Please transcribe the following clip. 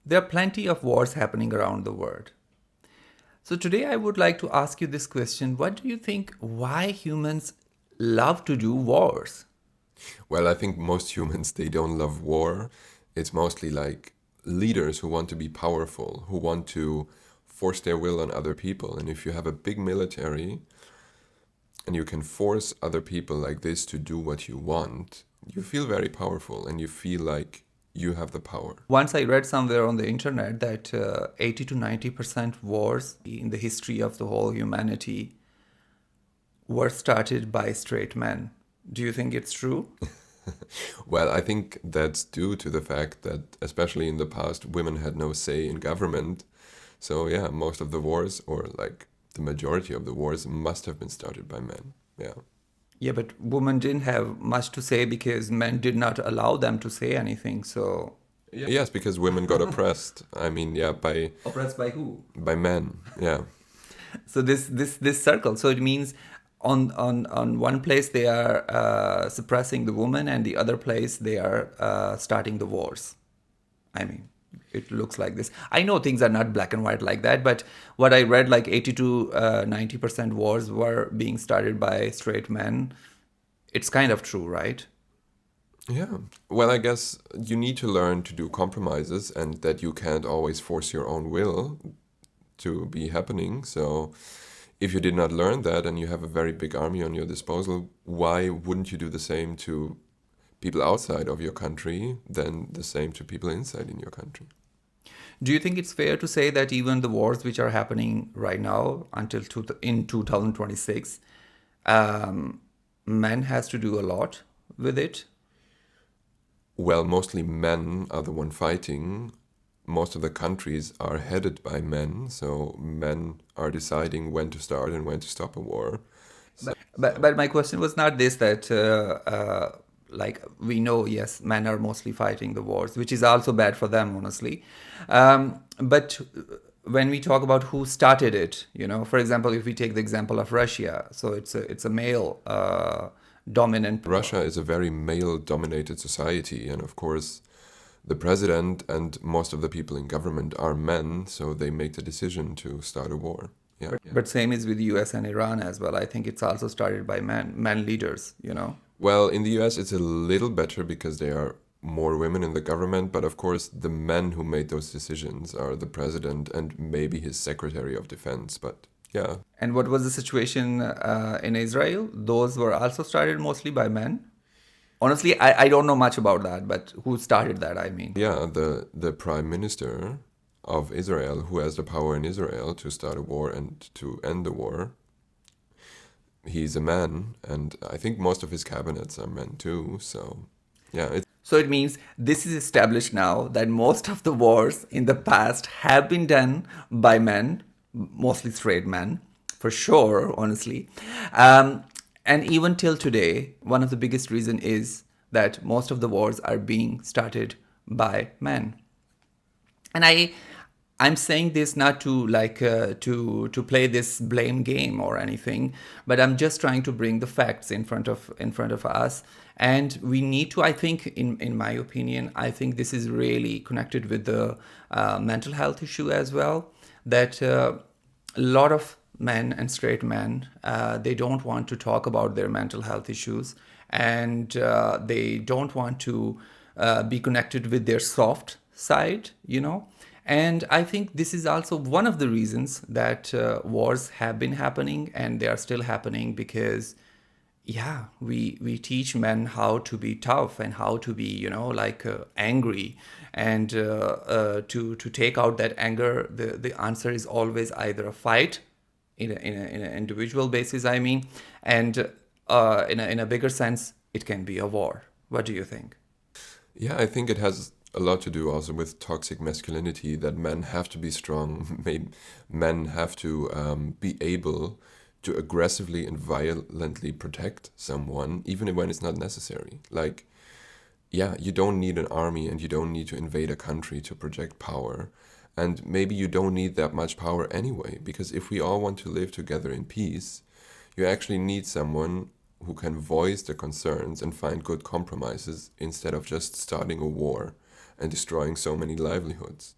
There are plenty of wars happening around the world. So today I would like to ask you this question. What do you think why humans love to do wars? Well, I think most humans, they don't love war. It's mostly like leaders who want to be powerful, who want to force their will on other people. And if you have a big military and you can force other people like this to do what you want, you feel very powerful and you feel like you have the power. Once I read somewhere on the internet that 80 to 90% wars in the history of the whole humanity were started by straight men. Do you think it's true? Well, I think that's due to the fact that, especially in the past, women had no say in government. So, yeah, most of the wars, or like the majority of the wars, must have been started by men. Yeah. Yeah, but women didn't have much to say because men did not allow them to say anything. So Yes, because women got oppressed. I mean, yeah, oppressed by who? by men. Yeah. So this circle. So it means on one place they are suppressing the woman, and the other place they are starting the wars. I mean, it looks like this. I know things are not black and white like that, but what I read, like 80 to 90% wars were being started by straight men. It's kind of true, right? Yeah. Well, I guess you need to learn to do compromises and that you can't always force your own will to be happening. So, if you did not learn that and you have a very big army on your disposal, why wouldn't you do the same to people outside of your country than the same to people inside in your country? Do you think it's fair to say that even the wars which are happening right now until in 2026, men has to do a lot with it? Well, mostly men are the one fighting. Most of the countries are headed by men, so men are deciding when to start and when to stop a war. But my question was not this, that like we know, yes, men are mostly fighting the wars, which is also bad for them, honestly. But when we talk about who started it, for example, if we take the example of Russia, so it's a male dominant. Russia is a very male-dominated society, and of course, the president and most of the people in government are men, so they make the decision to start a war. Yeah. But same is with US and Iran as well. I think it's also started by men leaders. Well, in the US, it's a little better because there are more women in the government, but of course, the men who made those decisions are the president and maybe his secretary of defense. But yeah, And what was the situation in Israel? Those were also started mostly by men. Honestly, I don't know much about that, but who started that, I mean. yeah, the prime minister of Israel, who has the power in Israel to start a war and to end the war, he's a man, and I think most of his cabinets are men too. So yeah, So it means this is established now that most of the wars in the past have been done by men, mostly straight men, for sure, honestly. And even till today, one of the biggest reason is that most of the wars are being started by men. And I'm saying this not to to play this blame game or anything, but I'm just trying to bring the facts in front of us. And we need to, I think, in my opinion, I think this is really connected with the mental health issue as well, that a lot of men and straight men, they don't want to talk about their mental health issues, and they don't want to be connected with their soft side. And I think this is also one of the reasons that wars have been happening and they are still happening, because yeah, we teach men how to be tough and how to be angry, and to take out that anger, the answer is always either a fight in an individual basis, I mean, and in a bigger sense it can be a war. What do you think? yeah, I think it has a lot to do also with toxic masculinity, that men have to be strong, men have to be able to aggressively and violently protect someone, even when it's not necessary. Like, yeah, you don't need an army and you don't need to invade a country to project power. And maybe you don't need that much power anyway, because if we all want to live together in peace, you actually need someone who can voice their concerns and find good compromises instead of just starting a war and destroying so many livelihoods.